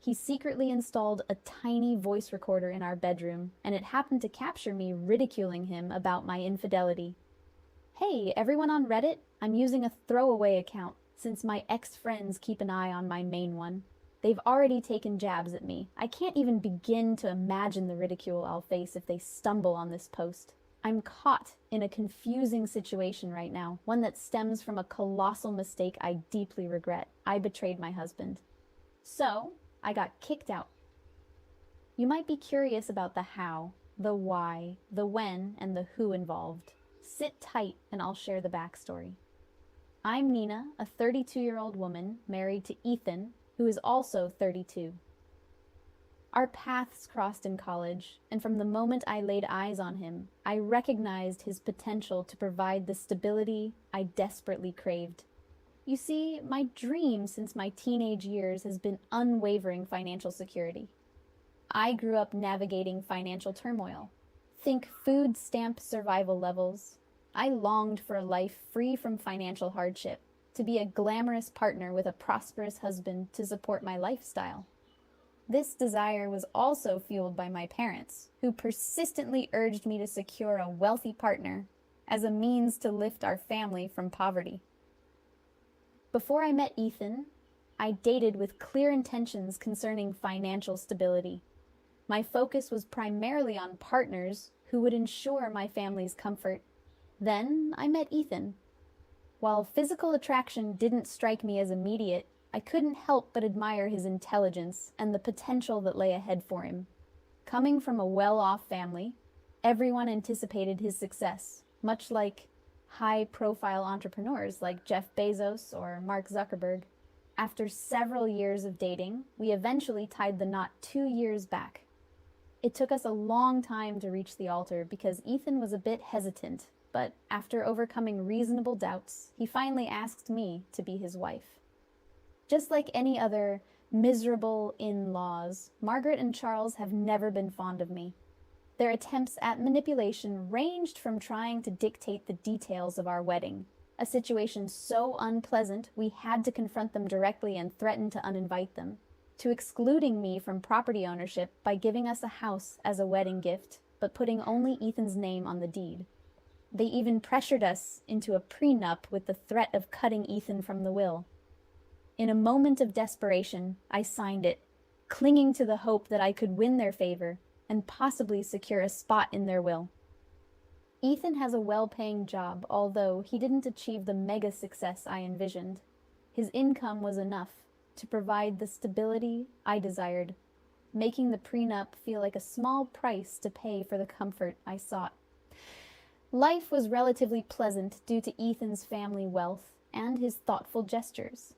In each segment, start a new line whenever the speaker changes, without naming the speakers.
He secretly installed a tiny voice recorder in our bedroom, and it happened to capture me ridiculing him about my infidelity. Hey, everyone on Reddit? I'm using a throwaway account, since my ex-friends keep an eye on my main one. They've already taken jabs at me. I can't even begin to imagine the ridicule I'll face if they stumble on this post. I'm caught in a confusing situation right now, one that stems from a colossal mistake I deeply regret. I betrayed my husband. So, I got kicked out. You might be curious about the how, the why, the when, and the who involved. Sit tight and I'll share the backstory. I'm Nina, a 32-year-old woman married to Ethan, who is also 32. Our paths crossed in college, and from the moment I laid eyes on him, I recognized his potential to provide the stability I desperately craved. You see, my dream since my teenage years has been unwavering financial security. I grew up navigating financial turmoil. Think food stamp survival levels. I longed for a life free from financial hardship, to be a glamorous partner with a prosperous husband to support my lifestyle. This desire was also fueled by my parents, who persistently urged me to secure a wealthy partner as a means to lift our family from poverty. Before I met Ethan, I dated with clear intentions concerning financial stability. My focus was primarily on partners who would ensure my family's comfort. Then I met Ethan. While physical attraction didn't strike me as immediate, I couldn't help but admire his intelligence and the potential that lay ahead for him. Coming from a well-off family, everyone anticipated his success, much like high-profile entrepreneurs like Jeff Bezos or Mark Zuckerberg. After several years of dating, we eventually tied the knot 2 years back. It took us a long time to reach the altar because Ethan was a bit hesitant, but after overcoming reasonable doubts, he finally asked me to be his wife. Just like any other miserable in-laws, Margaret and Charles have never been fond of me. Their attempts at manipulation ranged from trying to dictate the details of our wedding, a situation so unpleasant we had to confront them directly and threaten to uninvite them, to excluding me from property ownership by giving us a house as a wedding gift, but putting only Ethan's name on the deed. They even pressured us into a prenup with the threat of cutting Ethan from the will. In a moment of desperation, I signed it, clinging to the hope that I could win their favor and possibly secure a spot in their will. Ethan has a well-paying job, although he didn't achieve the mega success I envisioned. His income was enough to provide the stability I desired, making the prenup feel like a small price to pay for the comfort I sought. Life was relatively pleasant due to Ethan's family wealth and his thoughtful gestures.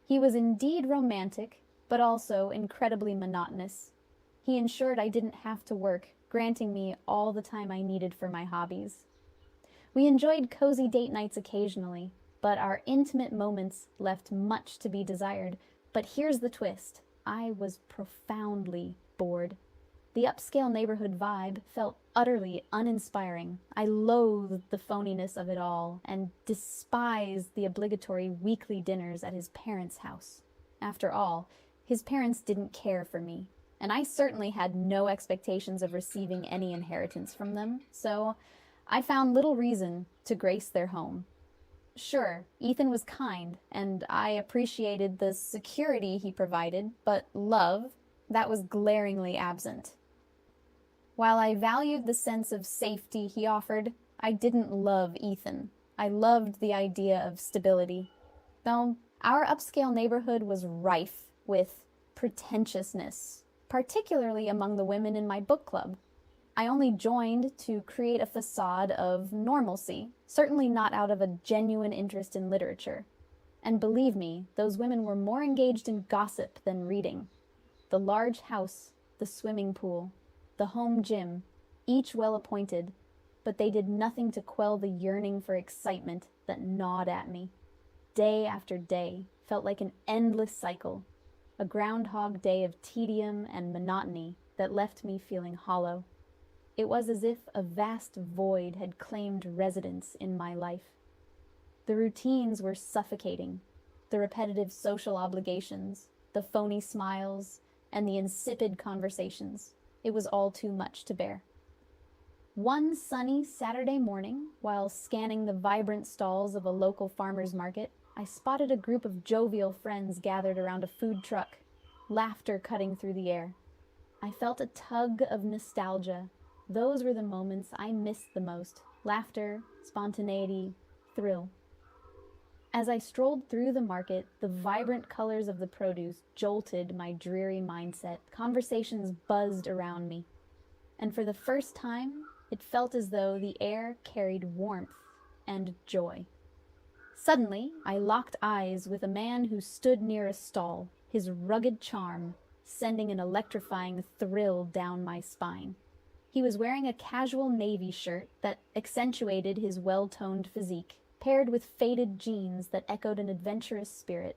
He was indeed romantic, but also incredibly monotonous. He ensured I didn't have to work, granting me all the time I needed for my hobbies. We enjoyed cozy date nights occasionally, but our intimate moments left much to be desired. But here's the twist. I was profoundly bored. The upscale neighborhood vibe felt utterly uninspiring. I loathed the phoniness of it all and despised the obligatory weekly dinners at his parents' house. After all, his parents didn't care for me, and I certainly had no expectations of receiving any inheritance from them, so I found little reason to grace their home. Sure, Ethan was kind, and I appreciated the security he provided, but love, that was glaringly absent. While I valued the sense of safety he offered, I didn't love Ethan. I loved the idea of stability. Though our upscale neighborhood was rife with pretentiousness, particularly among the women in my book club. I only joined to create a facade of normalcy, certainly not out of a genuine interest in literature. And believe me, those women were more engaged in gossip than reading. The large house, the swimming pool, the home gym, each well-appointed, but they did nothing to quell the yearning for excitement that gnawed at me. Day after day felt like an endless cycle, a groundhog day of tedium and monotony that left me feeling hollow. It was as if a vast void had claimed residence in my life. The routines were suffocating, the repetitive social obligations, the phony smiles, and the insipid conversations. It was all too much to bear. One sunny Saturday morning, while scanning the vibrant stalls of a local farmer's market, I spotted a group of jovial friends gathered around a food truck, laughter cutting through the air. I felt a tug of nostalgia. Those were the moments I missed the most: laughter, spontaneity, thrill. As I strolled through the market, the vibrant colors of the produce jolted my dreary mindset. Conversations buzzed around me, and for the first time, it felt as though the air carried warmth and joy. Suddenly, I locked eyes with a man who stood near a stall, his rugged charm sending an electrifying thrill down my spine. He was wearing a casual navy shirt that accentuated his well-toned physique, paired with faded jeans that echoed an adventurous spirit.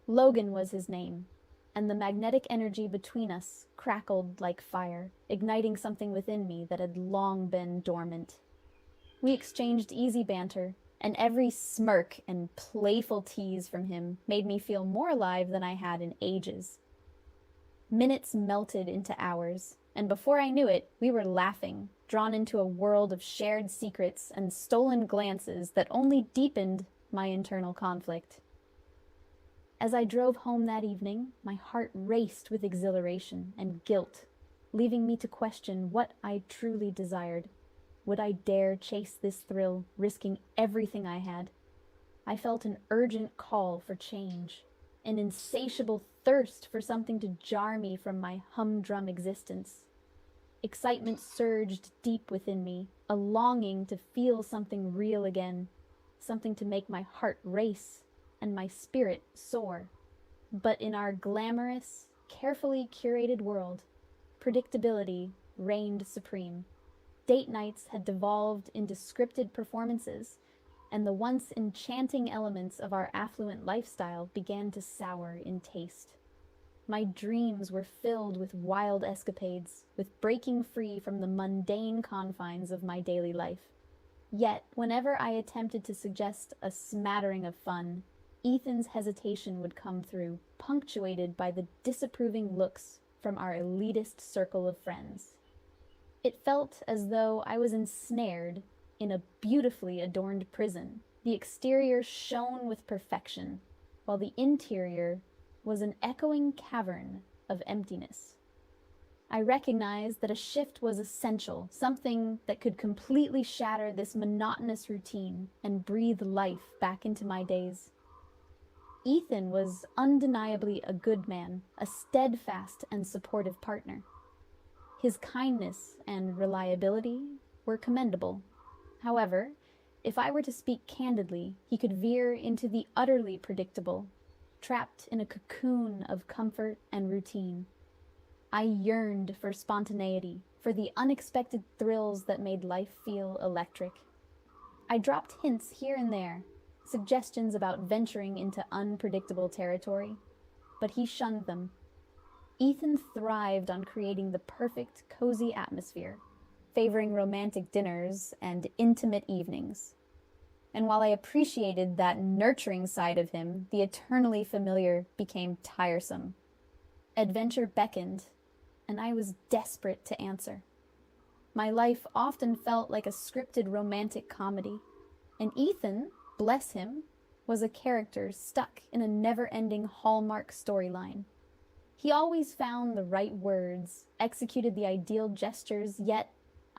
Logan was his name, and the magnetic energy between us crackled like fire, igniting something within me that had long been dormant. We exchanged easy banter, and every smirk and playful tease from him made me feel more alive than I had in ages. Minutes melted into hours, and before I knew it, we were laughing, drawn into a world of shared secrets and stolen glances that only deepened my internal conflict. As I drove home that evening, my heart raced with exhilaration and guilt, leaving me to question what I truly desired. Would I dare chase this thrill, risking everything I had? I felt an urgent call for change, an insatiable thirst for something to jar me from my humdrum existence. Excitement surged deep within me, a longing to feel something real again, something to make my heart race and my spirit soar. But in our glamorous, carefully curated world, predictability reigned supreme. Date nights had devolved into scripted performances, and the once enchanting elements of our affluent lifestyle began to sour in taste. My dreams were filled with wild escapades, with breaking free from the mundane confines of my daily life. Yet, whenever I attempted to suggest a smattering of fun, Ethan's hesitation would come through, punctuated by the disapproving looks from our elitist circle of friends. It felt as though I was ensnared in a beautifully adorned prison. The exterior shone with perfection, while the interior was an echoing cavern of emptiness. I recognized that a shift was essential, something that could completely shatter this monotonous routine and breathe life back into my days. Ethan was undeniably a good man, a steadfast and supportive partner. His kindness and reliability were commendable. However, if I were to speak candidly, he could veer into the utterly predictable, trapped in a cocoon of comfort and routine. I yearned for spontaneity, for the unexpected thrills that made life feel electric. I dropped hints here and there, suggestions about venturing into unpredictable territory, but he shunned them. Ethan thrived on creating the perfect, cozy atmosphere, favoring romantic dinners and intimate evenings. And while I appreciated that nurturing side of him, the eternally familiar became tiresome. Adventure beckoned, and I was desperate to answer. My life often felt like a scripted romantic comedy, and Ethan, bless him, was a character stuck in a never-ending Hallmark storyline. He always found the right words, executed the ideal gestures, yet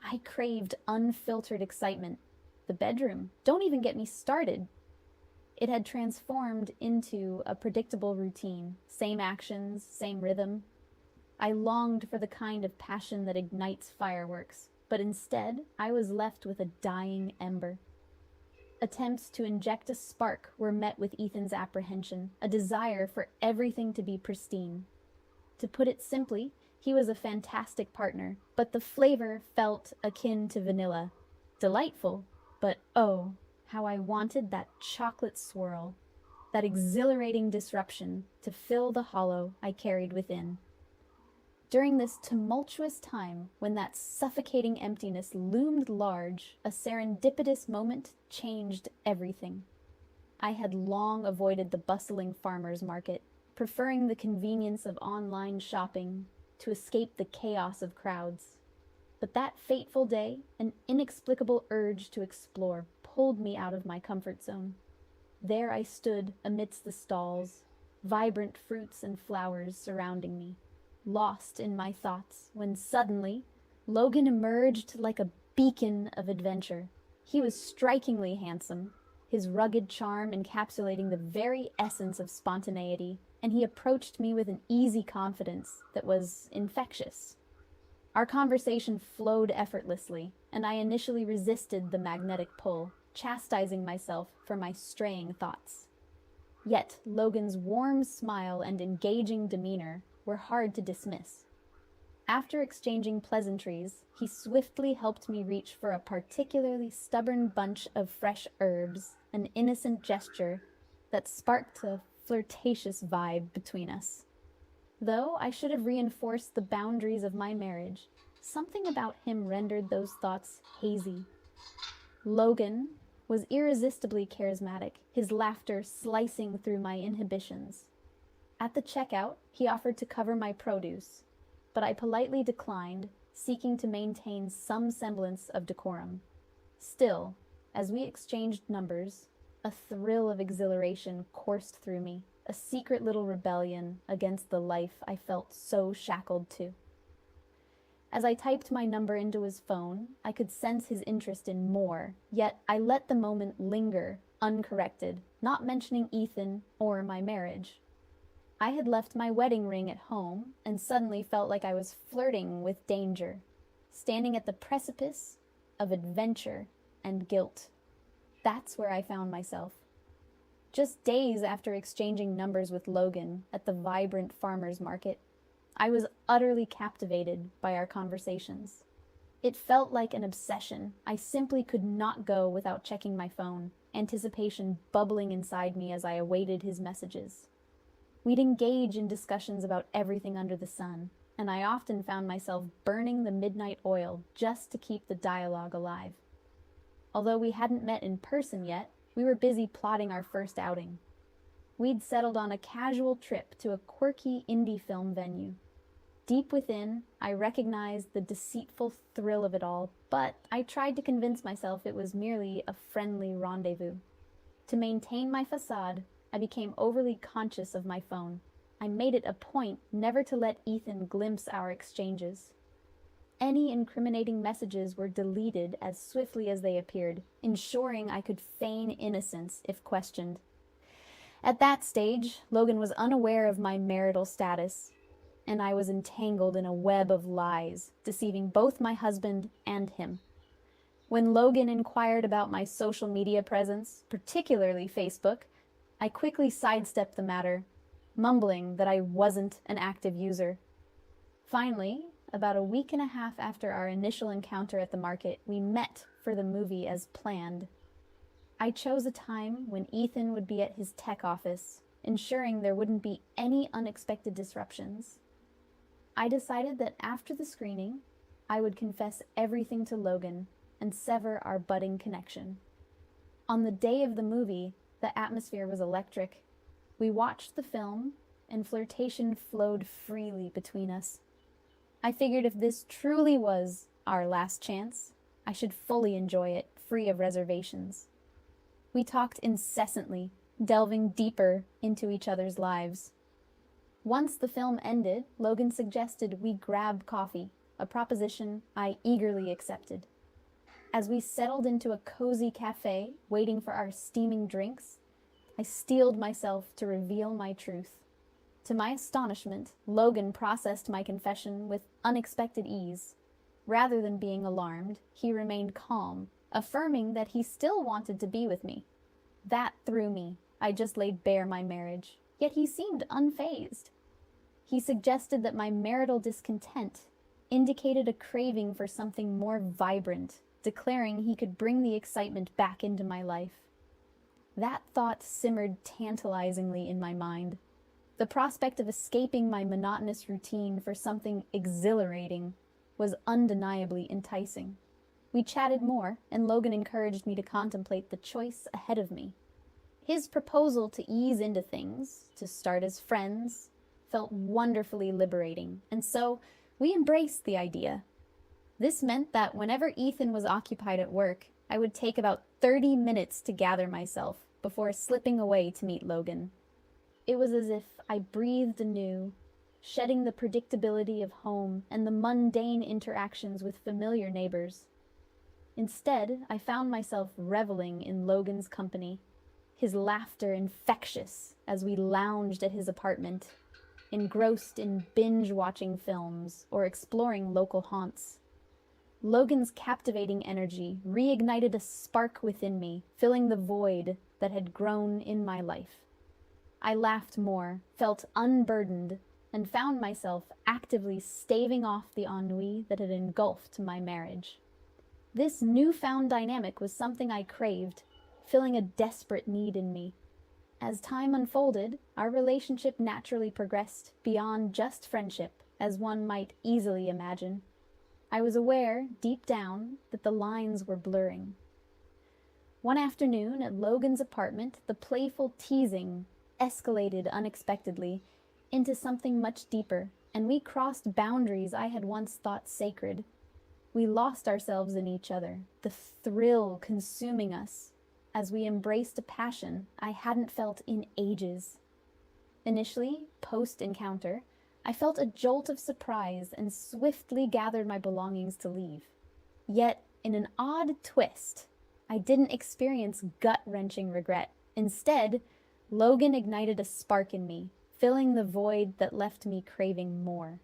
I craved unfiltered excitement. The bedroom, don't even get me started. It had transformed into a predictable routine, same actions, same rhythm. I longed for the kind of passion that ignites fireworks, but instead I was left with a dying ember. Attempts to inject a spark were met with Ethan's apprehension, a desire for everything to be pristine. To put it simply, he was a fantastic partner, but the flavor felt akin to vanilla. Delightful, but oh, how I wanted that chocolate swirl, that exhilarating disruption to fill the hollow I carried within. During this tumultuous time, when that suffocating emptiness loomed large, a serendipitous moment changed everything. I had long avoided the bustling farmer's market, preferring the convenience of online shopping to escape the chaos of crowds. But that fateful day, an inexplicable urge to explore pulled me out of my comfort zone. There I stood amidst the stalls, vibrant fruits and flowers surrounding me, lost in my thoughts, when suddenly Logan emerged like a beacon of adventure. He was strikingly handsome, his rugged charm encapsulating the very essence of spontaneity, and he approached me with an easy confidence that was infectious. Our conversation flowed effortlessly, and I initially resisted the magnetic pull, chastising myself for my straying thoughts. Yet Logan's warm smile and engaging demeanor were hard to dismiss. After exchanging pleasantries, he swiftly helped me reach for a particularly stubborn bunch of fresh herbs, an innocent gesture that sparked a flirtatious vibe between us. Though I should have reinforced the boundaries of my marriage, something about him rendered those thoughts hazy. Logan was irresistibly charismatic, his laughter slicing through my inhibitions. At the checkout, he offered to cover my produce, but I politely declined, seeking to maintain some semblance of decorum. Still, as we exchanged numbers, a thrill of exhilaration coursed through me, a secret little rebellion against the life I felt so shackled to. As I typed my number into his phone, I could sense his interest in more, yet I let the moment linger, uncorrected, not mentioning Ethan or my marriage. I had left my wedding ring at home and suddenly felt like I was flirting with danger, standing at the precipice of adventure and guilt. That's where I found myself. Just days after exchanging numbers with Logan at the vibrant farmers market, I was utterly captivated by our conversations. It felt like an obsession. I simply could not go without checking my phone, anticipation bubbling inside me as I awaited his messages. We'd engage in discussions about everything under the sun, and I often found myself burning the midnight oil just to keep the dialogue alive. Although we hadn't met in person yet, we were busy plotting our first outing. We'd settled on a casual trip to a quirky indie film venue. Deep within, I recognized the deceitful thrill of it all, but I tried to convince myself it was merely a friendly rendezvous. To maintain my facade, I became overly conscious of my phone. I made it a point never to let Ethan glimpse our exchanges. Any incriminating messages were deleted as swiftly as they appeared, ensuring I could feign innocence if questioned. At that stage, Logan was unaware of my marital status, and I was entangled in a web of lies, deceiving both my husband and him. When Logan inquired about my social media presence, particularly Facebook, I quickly sidestepped the matter, mumbling that I wasn't an active user. Finally, about a week and a half after our initial encounter at the market, we met for the movie as planned. I chose a time when Ethan would be at his tech office, ensuring there wouldn't be any unexpected disruptions. I decided that after the screening, I would confess everything to Logan and sever our budding connection. On the day of the movie, the atmosphere was electric. We watched the film, and flirtation flowed freely between us. I figured if this truly was our last chance, I should fully enjoy it, free of reservations. We talked incessantly, delving deeper into each other's lives. Once the film ended, Logan suggested we grab coffee, a proposition I eagerly accepted. As we settled into a cozy cafe, waiting for our steaming drinks, I steeled myself to reveal my truth. To my astonishment, Logan processed my confession with unexpected ease. Rather than being alarmed, he remained calm, affirming that he still wanted to be with me. That threw me. I just laid bare my marriage, yet he seemed unfazed. He suggested that my marital discontent indicated a craving for something more vibrant, declaring he could bring the excitement back into my life. That thought simmered tantalizingly in my mind. The prospect of escaping my monotonous routine for something exhilarating was undeniably enticing. We chatted more, and Logan encouraged me to contemplate the choice ahead of me. His proposal to ease into things, to start as friends, felt wonderfully liberating, and so we embraced the idea. This meant that whenever Ethan was occupied at work, I would take about 30 minutes to gather myself before slipping away to meet Logan. It was as if I breathed anew, shedding the predictability of home and the mundane interactions with familiar neighbors. Instead, I found myself reveling in Logan's company, his laughter infectious as we lounged at his apartment, engrossed in binge-watching films or exploring local haunts. Logan's captivating energy reignited a spark within me, filling the void that had grown in my life. I laughed more, felt unburdened, and found myself actively staving off the ennui that had engulfed my marriage. This newfound dynamic was something I craved, filling a desperate need in me. As time unfolded, our relationship naturally progressed beyond just friendship, as one might easily imagine. I was aware, deep down, that the lines were blurring. One afternoon at Logan's apartment, the playful teasing escalated unexpectedly into something much deeper, and we crossed boundaries I had once thought sacred. We lost ourselves in each other, the thrill consuming us, as we embraced a passion I hadn't felt in ages. Initially, post-encounter, I felt a jolt of surprise and swiftly gathered my belongings to leave. Yet, in an odd twist, I didn't experience gut-wrenching regret. Instead, Logan ignited a spark in me, filling the void that left me craving more.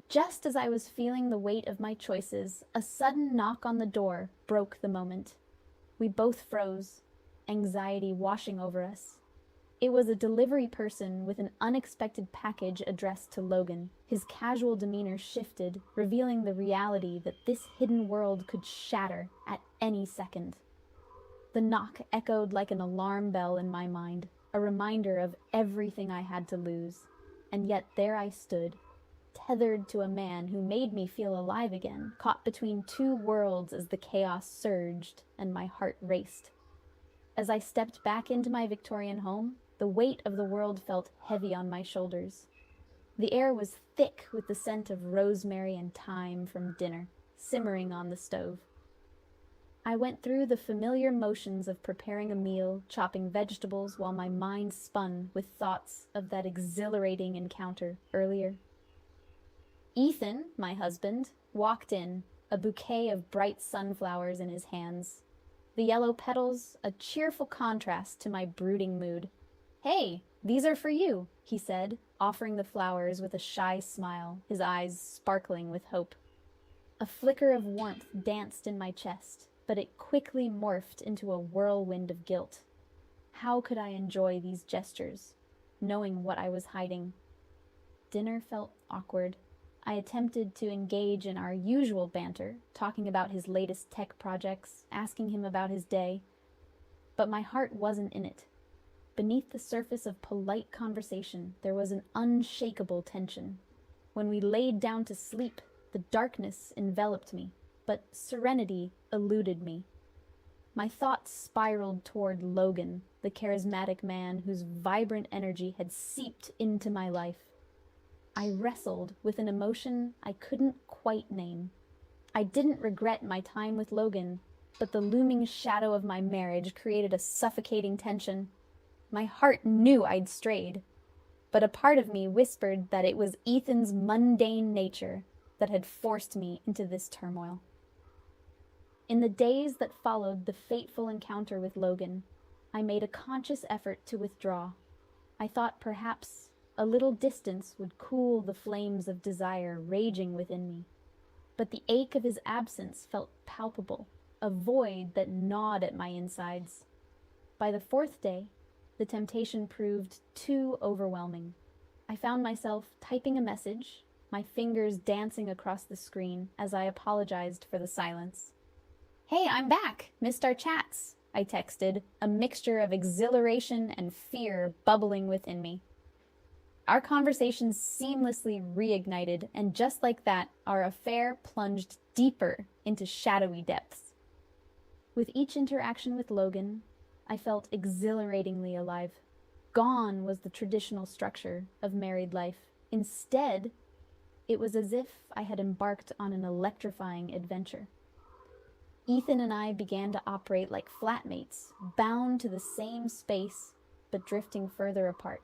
Just as I was feeling the weight of my choices, a sudden knock on the door broke the moment. We both froze, anxiety washing over us. It was a delivery person with an unexpected package addressed to Logan. His casual demeanor shifted, revealing the reality that this hidden world could shatter at any second. The knock echoed like an alarm bell in my mind, a reminder of everything I had to lose. And yet there I stood, tethered to a man who made me feel alive again, caught between two worlds as the chaos surged and my heart raced. As I stepped back into my Victorian home, the weight of the world felt heavy on my shoulders. The air was thick with the scent of rosemary and thyme from dinner, simmering on the stove. I went through the familiar motions of preparing a meal, chopping vegetables, while my mind spun with thoughts of that exhilarating encounter earlier. Ethan, my husband, walked in, a bouquet of bright sunflowers in his hands. The yellow petals, a cheerful contrast to my brooding mood. "Hey, these are for you," he said, offering the flowers with a shy smile, his eyes sparkling with hope. A flicker of warmth danced in my chest, but it quickly morphed into a whirlwind of guilt. How could I enjoy these gestures, knowing what I was hiding? Dinner felt awkward. I attempted to engage in our usual banter, talking about his latest tech projects, asking him about his day. But my heart wasn't in it. Beneath the surface of polite conversation, there was an unshakable tension. When we laid down to sleep, the darkness enveloped me, but serenity eluded me. My thoughts spiraled toward Logan, the charismatic man whose vibrant energy had seeped into my life. I wrestled with an emotion I couldn't quite name. I didn't regret my time with Logan, but the looming shadow of my marriage created a suffocating tension. My heart knew I'd strayed, but a part of me whispered that it was Ethan's mundane nature that had forced me into this turmoil. In the days that followed the fateful encounter with Logan, I made a conscious effort to withdraw. I thought perhaps a little distance would cool the flames of desire raging within me. But the ache of his absence felt palpable, a void that gnawed at my insides. By the fourth day, the temptation proved too overwhelming. I found myself typing a message, my fingers dancing across the screen as I apologized for the silence. "Hey, I'm back! Missed our chats," I texted, a mixture of exhilaration and fear bubbling within me. Our conversation seamlessly reignited, and just like that, our affair plunged deeper into shadowy depths. With each interaction with Logan, I felt exhilaratingly alive. Gone was the traditional structure of married life. Instead, it was as if I had embarked on an electrifying adventure. Ethan and I began to operate like flatmates, bound to the same space, but drifting further apart.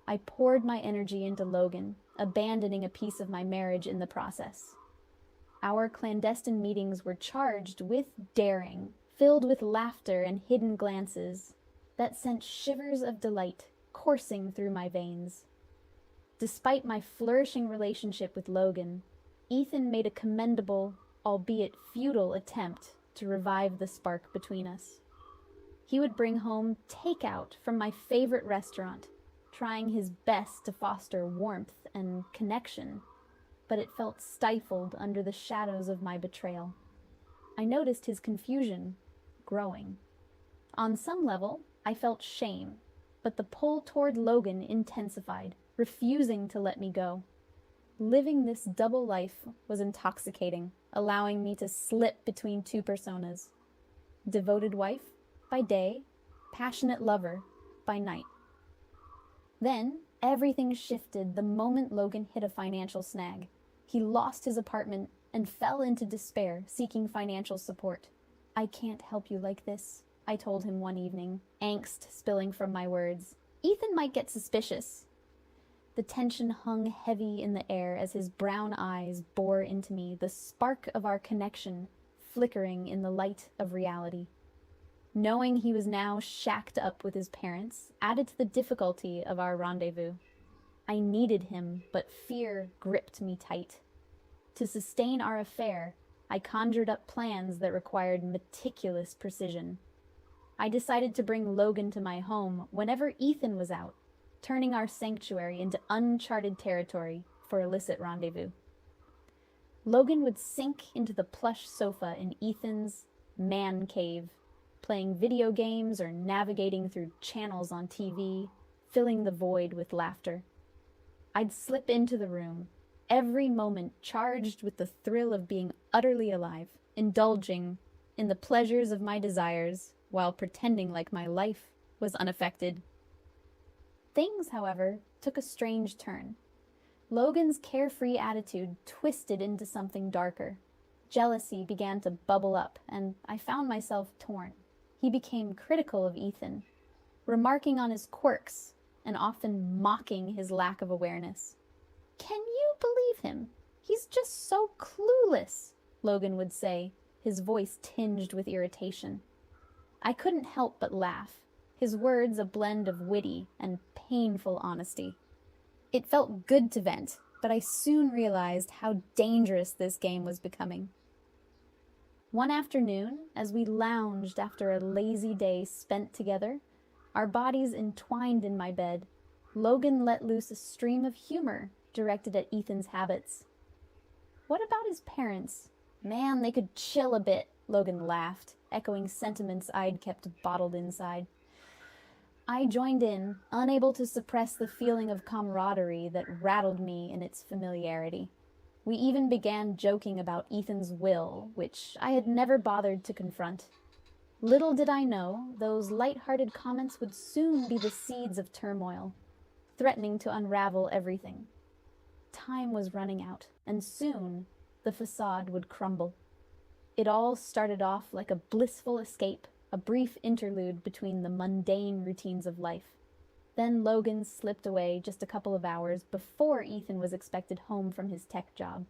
I poured my energy into Logan, abandoning a piece of my marriage in the process. Our clandestine meetings were charged with daring, filled with laughter and hidden glances that sent shivers of delight coursing through my veins. Despite my flourishing relationship with Logan, Ethan made a commendable, albeit futile, attempt to revive the spark between us. He would bring home takeout from my favorite restaurant, trying his best to foster warmth and connection, but it felt stifled under the shadows of my betrayal. I noticed his confusion growing. On some level, I felt shame, but the pull toward Logan intensified, refusing to let me go. Living this double life was intoxicating, allowing me to slip between two personas. Devoted wife by day, passionate lover by night. Then, everything shifted the moment Logan hit a financial snag. He lost his apartment and fell into despair, seeking financial support. "I can't help you like this," I told him one evening, angst spilling from my words. "Ethan might get suspicious." The tension hung heavy in the air as his brown eyes bore into me, the spark of our connection flickering in the light of reality. Knowing he was now shacked up with his parents added to the difficulty of our rendezvous. I needed him, but fear gripped me tight. To sustain our affair, I conjured up plans that required meticulous precision. I decided to bring Logan to my home whenever Ethan was out, turning our sanctuary into uncharted territory for illicit rendezvous. Logan would sink into the plush sofa in Ethan's man cave, playing video games or navigating through channels on TV, filling the void with laughter. I'd slip into the room, every moment charged with the thrill of being utterly alive, indulging in the pleasures of my desires while pretending like my life was unaffected. Things, however, took a strange turn. Logan's carefree attitude twisted into something darker. Jealousy began to bubble up, and I found myself torn. He became critical of Ethan, remarking on his quirks and often mocking his lack of awareness. "Can you believe him? He's just so clueless," Logan would say, his voice tinged with irritation. I couldn't help but laugh, his words a blend of witty and painful honesty. It felt good to vent, but I soon realized how dangerous this game was becoming. One afternoon, as we lounged after a lazy day spent together, our bodies entwined in my bed, Logan let loose a stream of humor directed at Ethan's habits. "What about his parents? Man, they could chill a bit," Logan laughed, echoing sentiments I'd kept bottled inside. I joined in, unable to suppress the feeling of camaraderie that rattled me in its familiarity. We even began joking about Ethan's will, which I had never bothered to confront. Little did I know, those light-hearted comments would soon be the seeds of turmoil, threatening to unravel everything. Time was running out, and soon the facade would crumble. It all started off like a blissful escape, a brief interlude between the mundane routines of life. Then Logan slipped away just a couple of hours before Ethan was expected home from his tech job.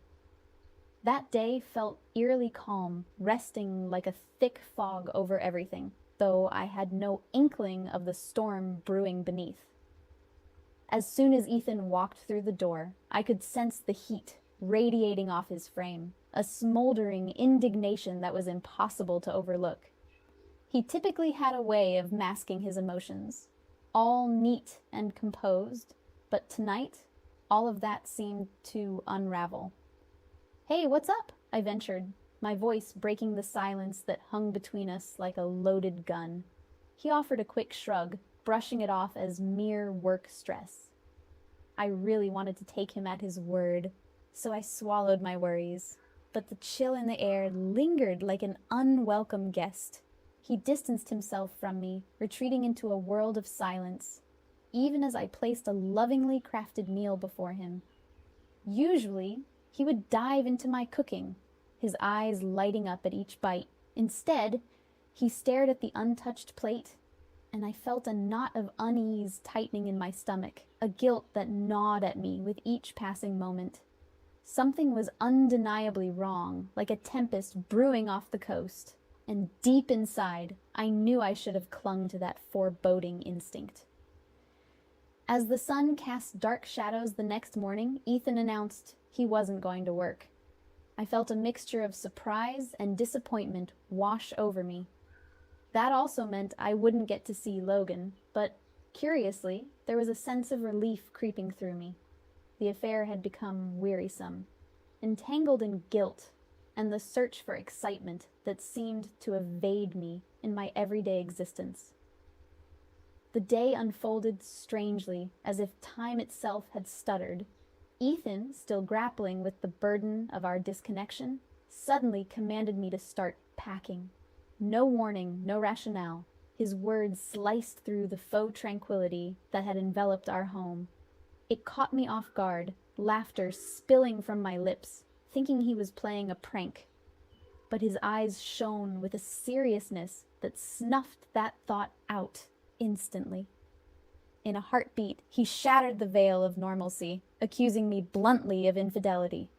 That day felt eerily calm, resting like a thick fog over everything, though I had no inkling of the storm brewing beneath. As soon as Ethan walked through the door, I could sense the heat radiating off his frame, a smoldering indignation that was impossible to overlook. He typically had a way of masking his emotions, all neat and composed, but tonight, all of that seemed to unravel. "Hey, what's up?" I ventured, my voice breaking the silence that hung between us like a loaded gun. He offered a quick shrug, brushing it off as mere work stress. I really wanted to take him at his word, so I swallowed my worries, but the chill in the air lingered like an unwelcome guest. He distanced himself from me, retreating into a world of silence, even as I placed a lovingly crafted meal before him. Usually, he would dive into my cooking, his eyes lighting up at each bite. Instead, he stared at the untouched plate, and I felt a knot of unease tightening in my stomach, a guilt that gnawed at me with each passing moment. Something was undeniably wrong, like a tempest brewing off the coast, and deep inside, I knew I should have clung to that foreboding instinct. As the sun cast dark shadows the next morning, Ethan announced he wasn't going to work. I felt a mixture of surprise and disappointment wash over me. That also meant I wouldn't get to see Logan, but curiously, there was a sense of relief creeping through me. The affair had become wearisome, entangled in guilt and the search for excitement that seemed to evade me in my everyday existence. The day unfolded strangely, as if time itself had stuttered. Ethan, still grappling with the burden of our disconnection, suddenly commanded me to start packing. No warning, no rationale. His words sliced through the faux tranquility that had enveloped our home. It caught me off guard, laughter spilling from my lips, thinking he was playing a prank. But his eyes shone with a seriousness that snuffed that thought out instantly. In a heartbeat, he shattered the veil of normalcy, accusing me bluntly of infidelity.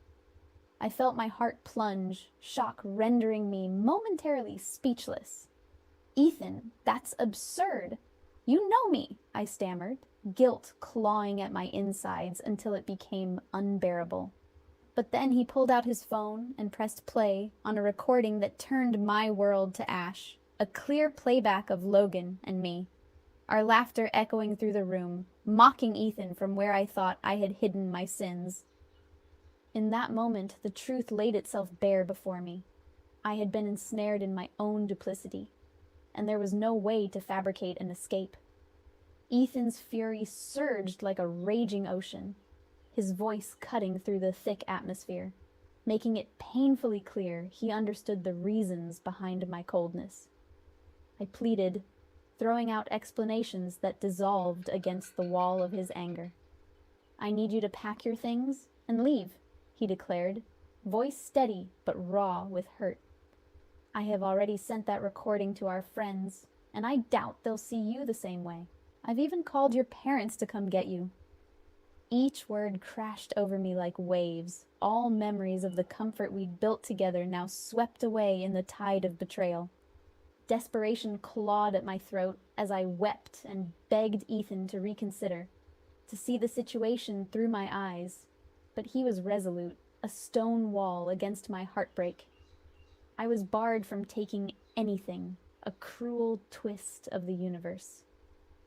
I felt my heart plunge, shock rendering me momentarily speechless. "Ethan, that's absurd. You know me," I stammered, guilt clawing at my insides until it became unbearable. But then he pulled out his phone and pressed play on a recording that turned my world to ash, a clear playback of Logan and me. Our laughter echoing through the room, mocking Ethan from where I thought I had hidden my sins. In that moment, the truth laid itself bare before me. I had been ensnared in my own duplicity, and there was no way to fabricate an escape. Ethan's fury surged like a raging ocean, his voice cutting through the thick atmosphere, making it painfully clear he understood the reasons behind my coldness. I pleaded, throwing out explanations that dissolved against the wall of his anger. "I need you to pack your things and leave," he declared, voice steady but raw with hurt. "I have already sent that recording to our friends, and I doubt they'll see you the same way. I've even called your parents to come get you." Each word crashed over me like waves, all memories of the comfort we'd built together now swept away in the tide of betrayal. Desperation clawed at my throat as I wept and begged Ethan to reconsider, to see the situation through my eyes. But he was resolute, a stone wall against my heartbreak. I was barred from taking anything, a cruel twist of the universe.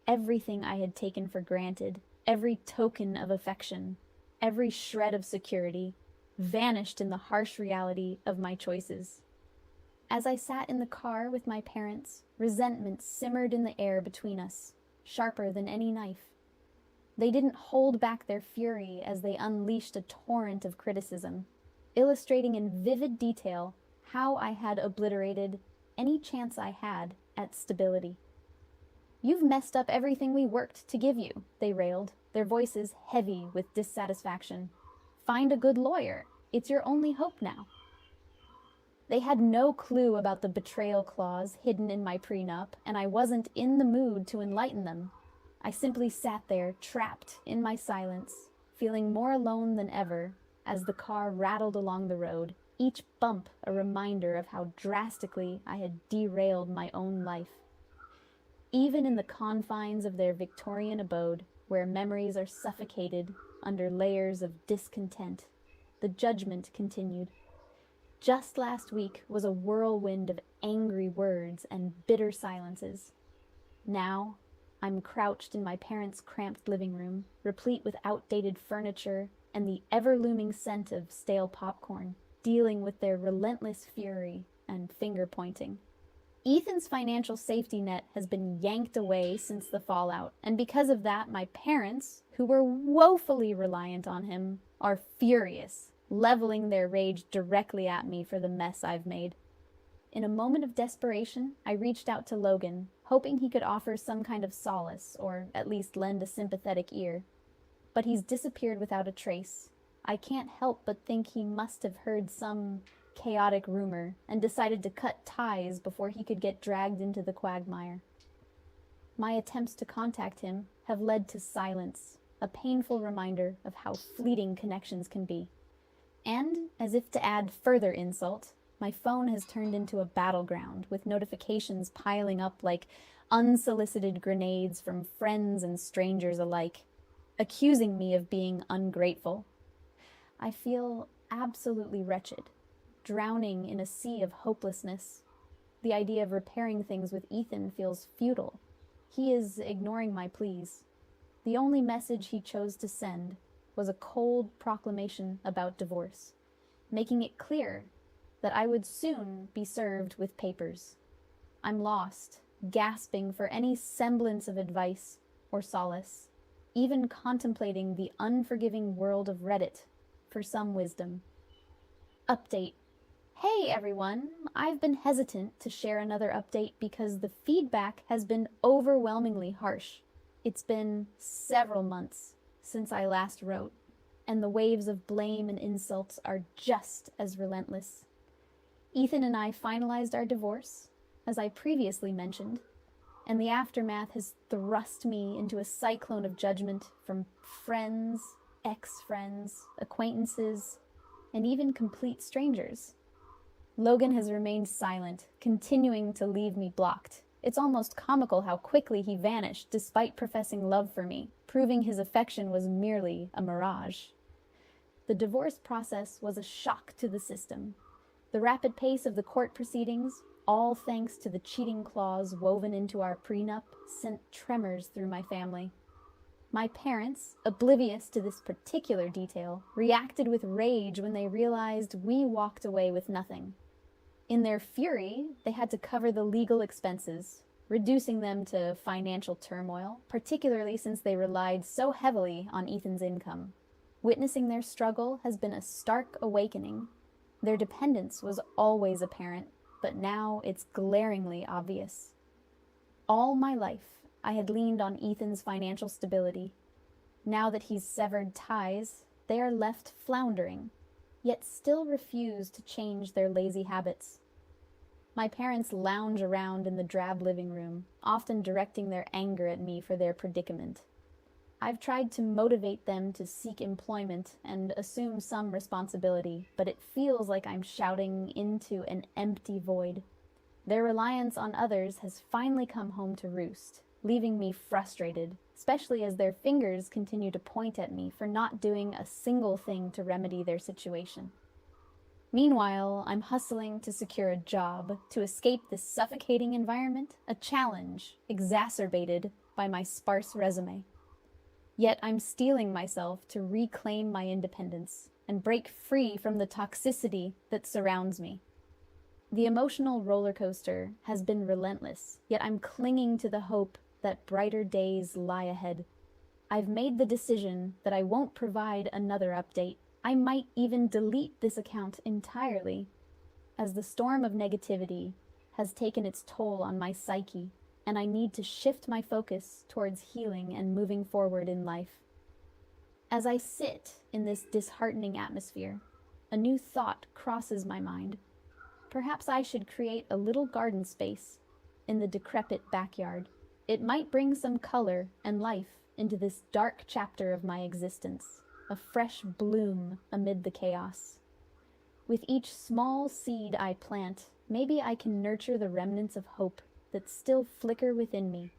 Everything I had taken for granted, every token of affection, every shred of security, vanished in the harsh reality of my choices. As I sat in the car with my parents, resentment simmered in the air between us, sharper than any knife. They didn't hold back their fury as they unleashed a torrent of criticism, illustrating in vivid detail how I had obliterated any chance I had at stability. "You've messed up everything we worked to give you," they railed, their voices heavy with dissatisfaction. "Find a good lawyer. It's your only hope now." They had no clue about the betrayal clause hidden in my prenup, and I wasn't in the mood to enlighten them. I simply sat there, trapped in my silence, feeling more alone than ever as the car rattled along the road, each bump a reminder of how drastically I had derailed my own life. Even in the confines of their Victorian abode, where memories are suffocated under layers of discontent, the judgment continued. Just last week was a whirlwind of angry words and bitter silences. Now, I'm crouched in my parents' cramped living room, replete with outdated furniture and the ever-looming scent of stale popcorn, dealing with their relentless fury and finger-pointing. Ethan's financial safety net has been yanked away since the fallout, and because of that, my parents, who were woefully reliant on him, are furious, leveling their rage directly at me for the mess I've made. In a moment of desperation, I reached out to Logan, hoping he could offer some kind of solace, or at least lend a sympathetic ear. But he's disappeared without a trace. I can't help but think he must have heard some chaotic rumor and decided to cut ties before he could get dragged into the quagmire. My attempts to contact him have led to silence, a painful reminder of how fleeting connections can be. And, as if to add further insult, my phone has turned into a battleground with notifications piling up like unsolicited grenades from friends and strangers alike, accusing me of being ungrateful. I feel absolutely wretched, drowning in a sea of hopelessness. The idea of repairing things with Ethan feels futile. He is ignoring my pleas. The only message he chose to send was a cold proclamation about divorce, making it clear that I would soon be served with papers. I'm lost, gasping for any semblance of advice or solace, even contemplating the unforgiving world of Reddit for some wisdom. Update. Hey everyone, I've been hesitant to share another update because the feedback has been overwhelmingly harsh. It's been several months since I last wrote, and the waves of blame and insults are just as relentless. Ethan and I finalized our divorce, as I previously mentioned, and the aftermath has thrust me into a cyclone of judgment from friends, ex-friends, acquaintances, and even complete strangers. Logan has remained silent, continuing to leave me blocked. It's almost comical how quickly he vanished despite professing love for me, proving his affection was merely a mirage. The divorce process was a shock to the system. The rapid pace of the court proceedings, all thanks to the cheating clause woven into our prenup, sent tremors through my family. My parents, oblivious to this particular detail, reacted with rage when they realized we walked away with nothing. In their fury, they had to cover the legal expenses, reducing them to financial turmoil, particularly since they relied so heavily on Ethan's income. Witnessing their struggle has been a stark awakening. Their dependence was always apparent, but now it's glaringly obvious. All my life, I had leaned on Ethan's financial stability. Now that he's severed ties, they are left floundering, yet still refuse to change their lazy habits. My parents lounge around in the drab living room, often directing their anger at me for their predicament. I've tried to motivate them to seek employment and assume some responsibility, but it feels like I'm shouting into an empty void. Their reliance on others has finally come home to roost, leaving me frustrated, especially as their fingers continue to point at me for not doing a single thing to remedy their situation. Meanwhile, I'm hustling to secure a job to escape this suffocating environment, a challenge exacerbated by my sparse resume. Yet I'm steeling myself to reclaim my independence and break free from the toxicity that surrounds me. The emotional roller coaster has been relentless, yet I'm clinging to the hope that brighter days lie ahead. I've made the decision that I won't provide another update. I might even delete this account entirely, as the storm of negativity has taken its toll on my psyche, and I need to shift my focus towards healing and moving forward in life. As I sit in this disheartening atmosphere, a new thought crosses my mind. Perhaps I should create a little garden space in the decrepit backyard. It might bring some color and life into this dark chapter of my existence, a fresh bloom amid the chaos. With each small seed I plant, maybe I can nurture the remnants of hope that still flicker within me.